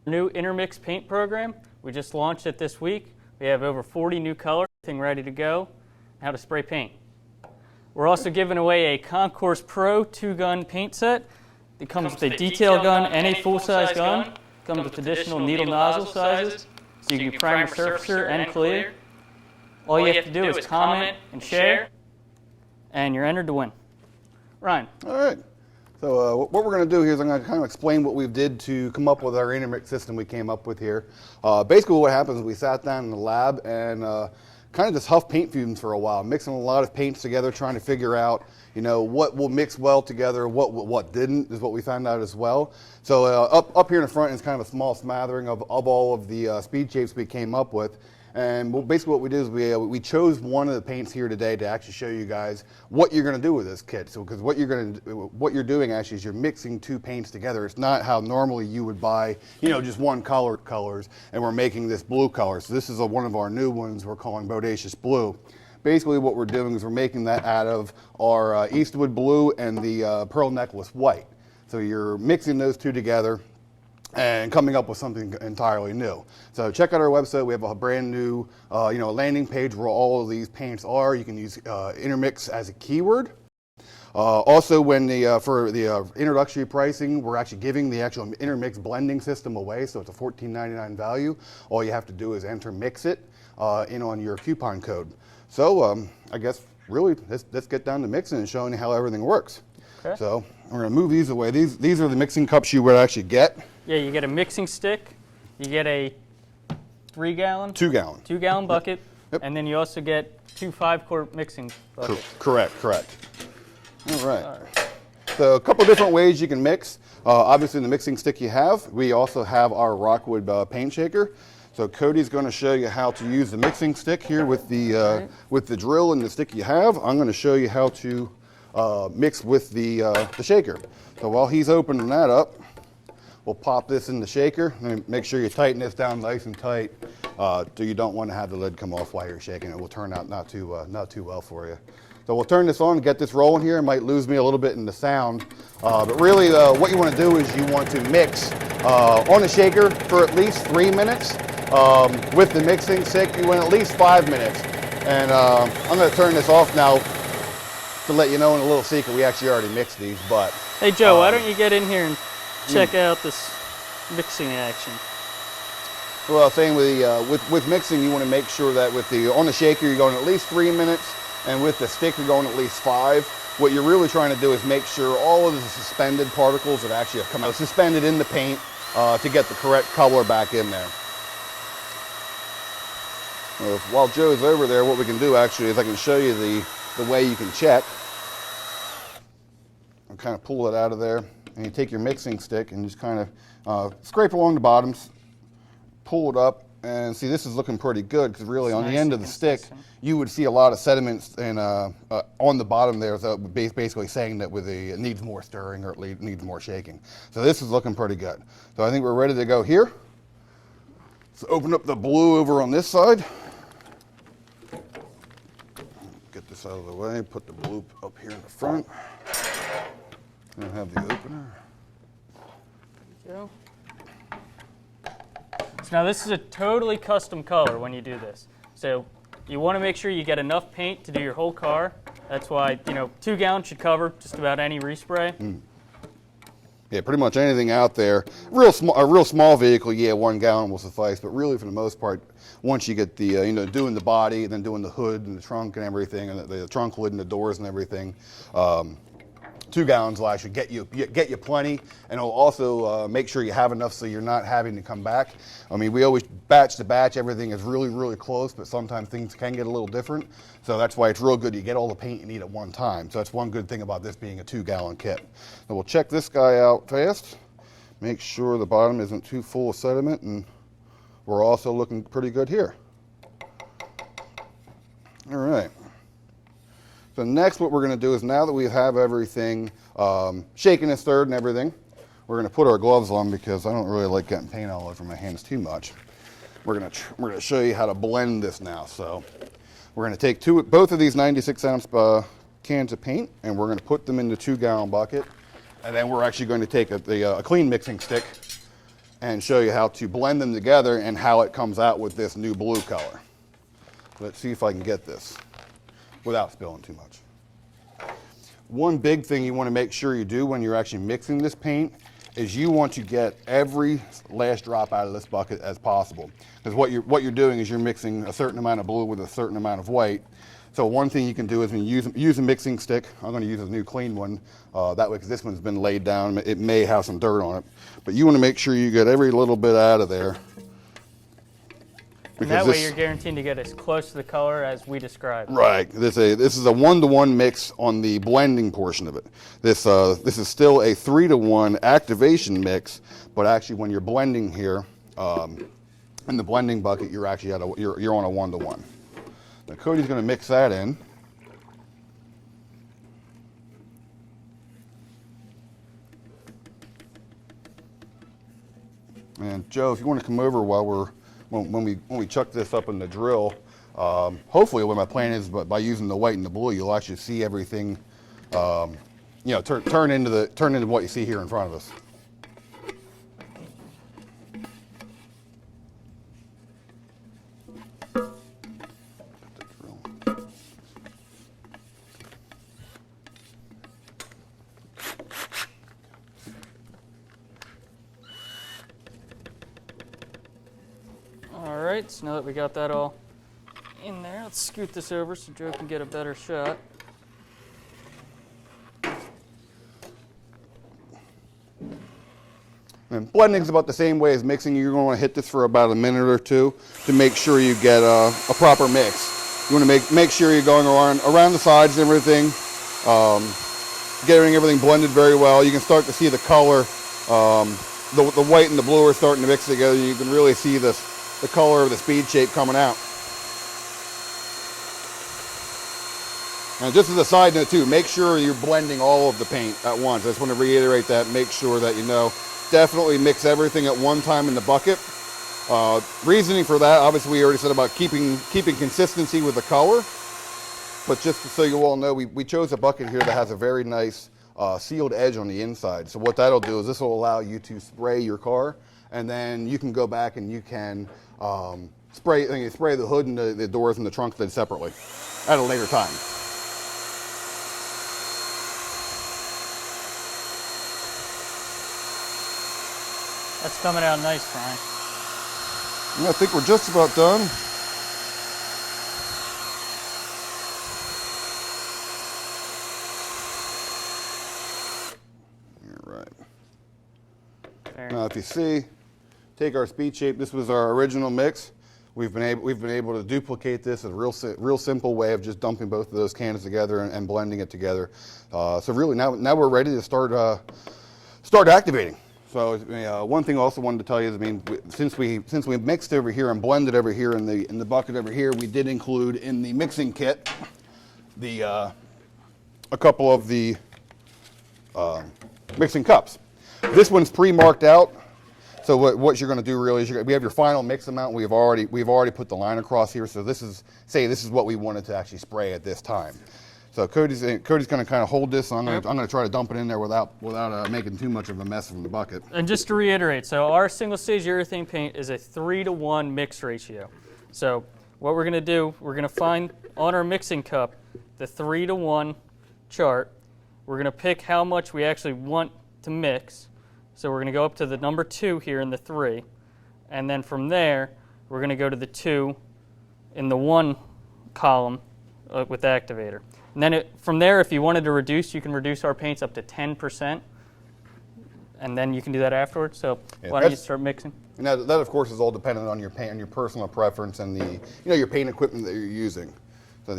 New Intermix paint program. We just launched it this week. We have over 40 new colors, everything ready to go, how to spray paint. We're also giving away a Concours Pro 2-gun paint set. It comes with a detail gun and a full-size gun. Comes with additional needle nozzle sizes, so you can prime your surfacer and clear. All you have to do is comment and share, and you're entered to win. Ryan. All right. So what we're going to do here is I'm going to kind of explain what we did to come up with our Intermix system we came up with here. Basically what happens is we sat down in the lab and kind of just huffed paint fumes for a while, mixing a lot of paints together, trying to figure out, you know, what will mix well together, what didn't, is what we found out as well. So up here in the front is kind of a small smattering of all of the speed shapes we came up with. And basically what we did is we chose one of the paints here today to actually show you guys what you're going to do with this kit. So because what you're doing actually is you're mixing two paints together. It's not how normally you would buy, you know, just one colors, and we're making this blue color. So this is one of our new ones we're calling Bodacious Blue. Basically what we're doing is we're making that out of our Eastwood Blue and the Pearl Necklace White. So you're mixing those two together and coming up with something entirely new. So check out our website. We have a brand new landing page where all of these paints are. You can use Intermix as a keyword. Also, for the introductory pricing, we're actually giving the actual Intermix blending system away, so it's a $14.99 value. All you have to do is enter Mix It in on your coupon code. So I guess really let's get down to mixing and showing you how everything works. Okay. So we're going to move these away. These are the mixing cups you would actually get. Yeah, you get a mixing stick, you get a 3-gallon? 2-gallon. 2-gallon bucket, Yep. And then you also get 2 5-quart mixing buckets. Correct. All right. So a couple different ways you can mix. Obviously the mixing stick you have. We also have our Rockwood paint shaker. So Cody's going to show you how to use the mixing stick here with the drill and the stick you have. I'm going to show you how to mix with the shaker. So while he's opening that up, we'll pop this in the shaker and make sure you tighten this down nice and tight, so you don't want to have the lid come off while you're shaking. It will turn out not too well for you. So we'll turn this on and get this rolling here. It might lose me a little bit in the sound, but really what you want to do is you want to mix on the shaker for at least 3 minutes. With the mixing stick, you want at least 5 minutes. And I'm going to turn this off now to let you know in a little secret. We actually already mixed these, but hey Joe, why don't you get in here and check out this mixing action? Well, I was saying with mixing, you want to make sure that on the shaker you're going at least 3 minutes, and with the stick you're going at least 5. What you're really trying to do is make sure all of the suspended particles that actually have come out suspended in the paint to get the correct color back in there. While Joe's over there, what we can do actually is I can show you the way you can check. I'll kind of pull it out of there. And you take your mixing stick and just kind of scrape along the bottoms, pull it up, and see this is looking pretty good because really on the end of the stick you would see a lot of sediments and on the bottom there, so basically saying that it needs more stirring or it needs more shaking. So this is looking pretty good. So I think we're ready to go here. So open up the blue over on this side. Get this out of the way, put the blue up here in the front. And have the opener. There you go. So now this is a totally custom color when you do this. So you want to make sure you get enough paint to do your whole car. That's why 2 gallons should cover just about any respray. Yeah, pretty much anything out there. A real small vehicle, yeah, 1 gallon will suffice. But really, for the most part, once you get the doing the body and then doing the hood and the trunk and everything, and the trunk lid and the doors and everything. 2 gallons will actually get you plenty, and it'll also make sure you have enough so you're not having to come back. I mean, we always batch to batch, everything is really close, but sometimes things can get a little different. So that's why it's real good you get all the paint you need at one time. So that's one good thing about this being a 2-gallon kit. So we'll check this guy out fast, make sure the bottom isn't too full of sediment, and we're also looking pretty good here. All right. So next what we're going to do is, now that we have everything shaken and stirred and everything, we're going to put our gloves on because I don't really like getting paint all over my hands too much. We're going to show you how to blend this now. So we're going to take both of these 96-ounce cans of paint, and we're going to put them in the 2-gallon bucket, and then we're actually going to take a clean mixing stick, and show you how to blend them together and how it comes out with this new blue color. Let's see if I can get this without spilling too much. One big thing you want to make sure you do when you're actually mixing this paint is you want to get every last drop out of this bucket as possible. Because what you're doing is you're mixing a certain amount of blue with a certain amount of white. So one thing you can do is when you use a mixing stick, I'm going to use a new clean one, that way, because this one's been laid down, it may have some dirt on it. But you want to make sure you get every little bit out of there. And that way you're guaranteed to get as close to the color as we described. Right. This is a 1-to-1 mix on the blending portion of it. This is still a 3-to-1 activation mix, but actually when you're blending here in the blending bucket, you're actually you're on a 1-to-1. Now Cody's going to mix that in. And Joe, if you want to come over while when we chuck this up in the drill, hopefully what my plan is, but by using the white and the blue, you'll actually see everything, turn into what you see here in front of us. All right, so now that we got that all in there, let's scoot this over so Joe can get a better shot. And blending is about the same way as mixing. You're going to want to hit this for about a minute or two to make sure you get a proper mix. You want to make sure you're going around the sides and everything, getting everything blended very well. You can start to see the color. The white and the blue are starting to mix together. You can really see the color of the speed shape coming out. And just as a side note too, make sure you're blending all of the paint at once. I just want to reiterate that. Make sure that definitely mix everything at one time in the bucket. Reasoning for that, obviously we already said about keeping consistency with the color. But just so you all know, we chose a bucket here that has a very nice sealed edge on the inside. So what that'll do is this will allow you to spray your car, and then you can go back and you can spray the hood and the doors and the trunk separately at a later time. That's coming out nice, Ryan. Yeah, I think we're just about done. You're right. Now, if you see, take our speed shape. This was our original mix. We've been able to duplicate this in a real simple way of just dumping both of those cans together and blending it together. So really, now we're ready to start activating. So one thing I also wanted to tell you is, since we mixed over here and blended over here in the bucket over here, we did include in the mixing kit a couple of the mixing cups. This one's pre-marked out. So what you're going to do really is we have your final mix amount. We've already put the line across here. So this is what we wanted to actually spray at this time. So Cody's going to kind of hold this. I'm going to try to dump it in there without making too much of a mess from the bucket. And just to reiterate, so our single-stage urethane paint is a 3-to-1 mix ratio. So what we're going to do, we're going to find on our mixing cup the 3-to-1 chart. We're going to pick how much we actually want to mix. So we're going to go up to the number 2 here in the 3. And then from there, we're going to go to the 2 in the 1 column with the Activator. And then from there, if you wanted to reduce, you can reduce our paints up to 10%. And then you can do that afterwards. So why don't you start mixing? And that of course is all dependent on your paint, on your personal preference and your paint equipment that you're using. So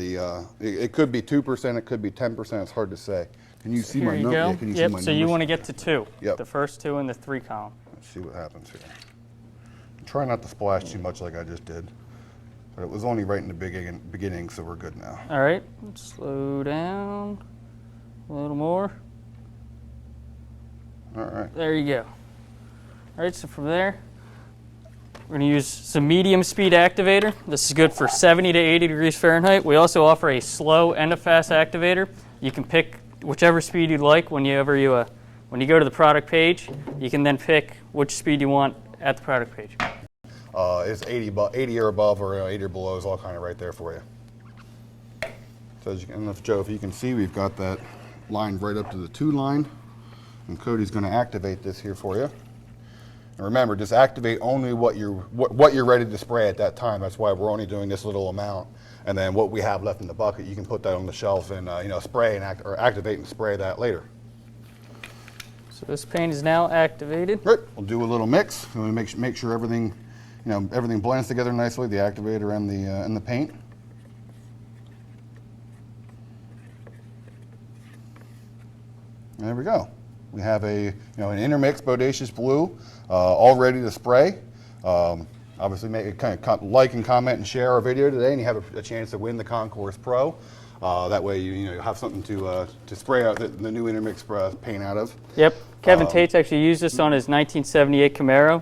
it could be 2%, it could be 10%. It's hard to say. Can you see my number? Yeah, can you see my numbers? So you want to get to 2. Yep. The first 2 in the 3 column. Let's see what happens here. Try not to splash too much like I just did. But it was only right in the beginning, so we're good now. All right, slow down a little more. All right. There you go. All right, so from there, we're going to use some medium speed activator. This is good for 70 to 80 degrees Fahrenheit. We also offer a slow and a fast activator. You can pick whichever speed you'd like when you go to the product page. You can then pick which speed you want at the product page. It's 80 or above, or 80 or below is all kind of right there for you. So as you can, Joe, if you can see, we've got that line right up to the 2 line, and Cody's going to activate this here for you. And remember, just activate only what you're ready to spray at that time. That's why we're only doing this little amount. And then what we have left in the bucket, you can put that on the shelf and spray and activate and spray that later. So this paint is now activated. Right. We'll do a little mix. We'll make sure everything, everything blends together nicely, the activator and the paint. There we go. We have an Intermix Bodacious Blue all ready to spray. Obviously, like and comment and share our video today, and you have a chance to win the Concours Pro. That way, you have something to spray out the new Intermix paint out of. Yep. Kevin Tate's actually used this on his 1978 Camaro.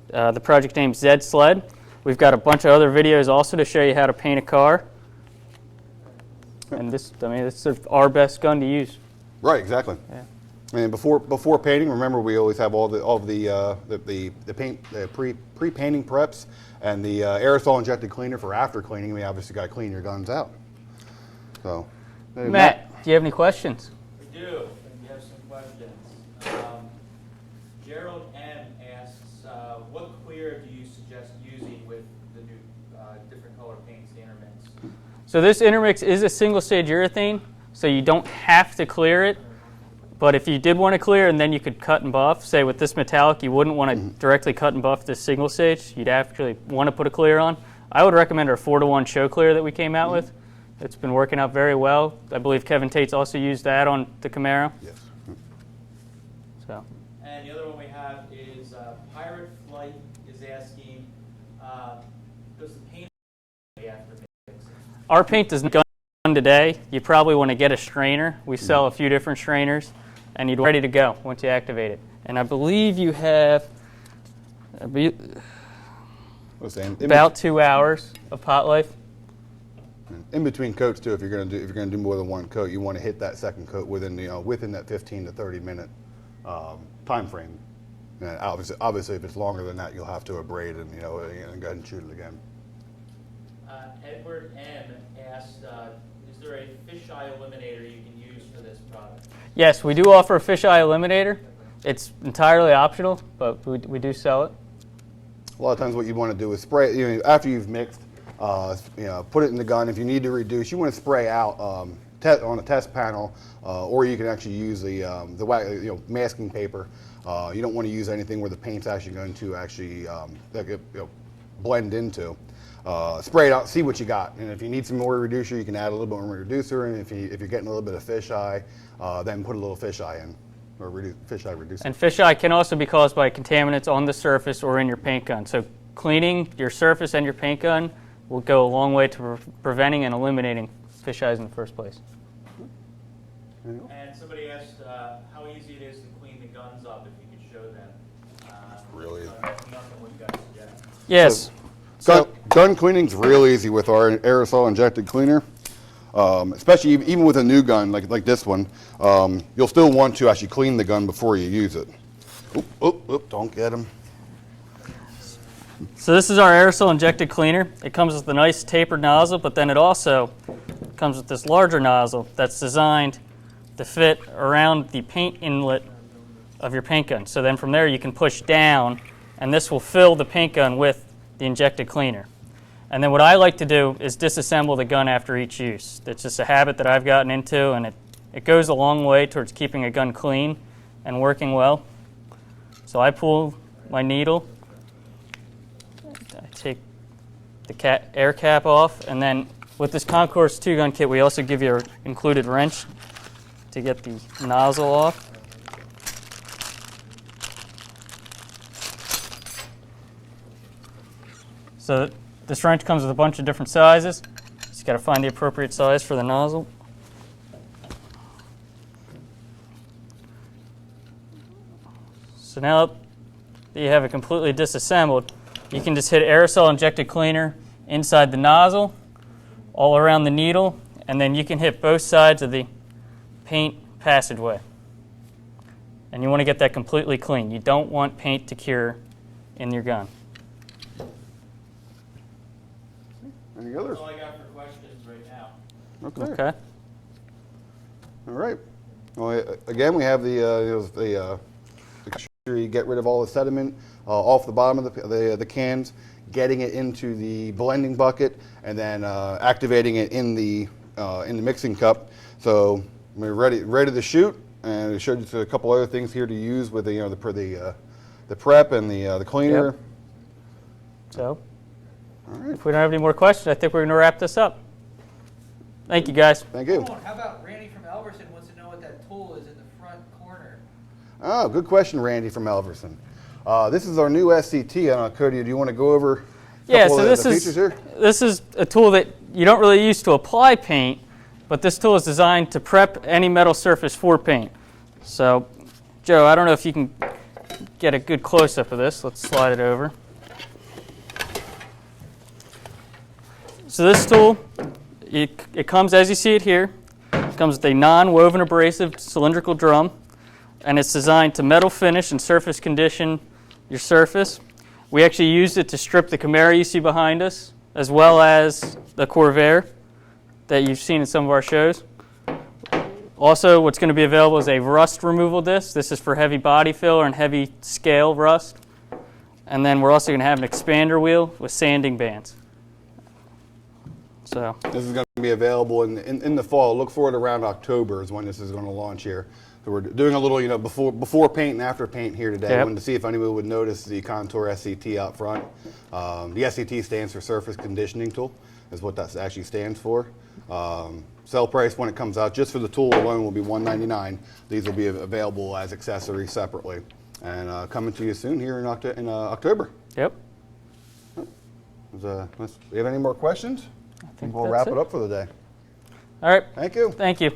The project name's Zed Sled. We've got a bunch of other videos also to show you how to paint a car. And this is our best gun to use. Right. Exactly. Yeah. And before painting, remember we always have all the paint, pre-painting preps, and the aerosol injected cleaner for after cleaning. We obviously got to clean your guns out. So, Matt, do you have any questions? We do. We have some questions. Gerald M asks, what clear do you suggest using with the new different color paints, the Intermix? So this Intermix is a single-stage urethane, so you don't have to clear it. But if you did want to clear and then you could cut and buff, say with this metallic, you wouldn't want to directly cut and buff this single stage. You'd actually want to put a clear on. I would recommend our 4-to-1 show clear that we came out with. It's been working out very well. I believe Kevin Tate's also used that on the Camaro. Yes. So. And the other one we have is Pirate Flight is asking, does the paint after mixing? Our paint does not gun today. You probably want to get a strainer. We sell a few different strainers, and you'd be ready to go once you activate it. And I believe you have about 2 hours of pot life. In between coats too, if you're going to do more than one coat, you want to hit that second coat within that 15 to 30 minute time frame. And obviously, if it's longer than that, you'll have to abrade and go ahead and shoot it again. Edward M asked, is there a fisheye eliminator you can use for this product? Yes, we do offer a fisheye eliminator. It's entirely optional, but we do sell it. A lot of times, what you want to do is spray. After you've mixed, put it in the gun. If you need to reduce, you want to spray out on a test panel, or you can actually use the masking paper. You don't want to use anything where the paint's actually going to blend into. Spray it out, see what you got, and if you need some more reducer, you can add a little bit more reducer. And if you're getting a little bit of fisheye, then put a little fisheye in, or fisheye reducer. And fisheye can also be caused by contaminants on the surface or in your paint gun. So cleaning your surface and your paint gun will go a long way to preventing and eliminating fisheyes in the first place. And somebody asked how easy it is to clean the guns up, if you could show them. Really? Nothing what you guys suggest. Yes. Gun cleaning's real easy with our aerosol injected cleaner. Especially even with a new gun like this one, you'll still want to actually clean the gun before you use it. Oop, don't get them. So this is our aerosol injected cleaner. It comes with a nice tapered nozzle, but then it also comes with this larger nozzle that's designed to fit around the paint inlet of your paint gun. So then from there you can push down, and this will fill the paint gun with the injected cleaner. And then what I like to do is disassemble the gun after each use. It's just a habit that I've gotten into, and it goes a long way towards keeping a gun clean and working well. So I pull my needle, I take the air cap off, and then with this Concours 2-gun kit, we also give you an included wrench to get the nozzle off. So this wrench comes with a bunch of different sizes. Just got to find the appropriate size for the nozzle. So now that you have it completely disassembled, you can just hit aerosol injected cleaner inside the nozzle, all around the needle, and then you can hit both sides of the paint passageway. And you want to get that completely clean. You don't want paint to cure in your gun. Any others? That's all I got for questions right now. Okay. Okay. All right. Well, again, we have the make sure you get rid of all the sediment off the bottom of the cans, getting it into the blending bucket, and then activating it in the mixing cup. So we're ready to shoot, and we showed you a couple other things here to use with the prep and the cleaner. Yep. So, All right. if we don't have any more questions, I think we're going to wrap this up. Thank you, guys. Thank you. How about Randy from Elverson wants to know what that tool is in the front corner? Oh, good question, Randy from Elverson. This is our new SCT. Cody, do you want to go over a couple of the features here? This is a tool that you don't really use to apply paint, but this tool is designed to prep any metal surface for paint. So, Joe, I don't know if you can get a good close-up of this. Let's slide it over. So this tool, it comes as you see it here. It comes with a non-woven abrasive cylindrical drum, and it's designed to metal finish and surface condition your surface. We actually used it to strip the Camaro you see behind us, as well as the Corvair that you've seen in some of our shows. Also, what's going to be available is a rust removal disc. This is for heavy body filler and heavy scale rust. And then we're also going to have an expander wheel with sanding bands. So This is going to be available in the fall. Look for it around October is when this is going to launch here. So we're doing a little, before paint and after paint here today. Yep. I wanted to see if anyone would notice the Contour SCT out front. The SCT stands for Surface Conditioning Tool, is what that actually stands for. Sell price when it comes out, just for the tool alone, will be $199. These will be available as accessories separately. And coming to you soon here in October. yep. Do you have any more questions? I think We'll that's wrap it. it up for the day. All right. Thank you. Thank you.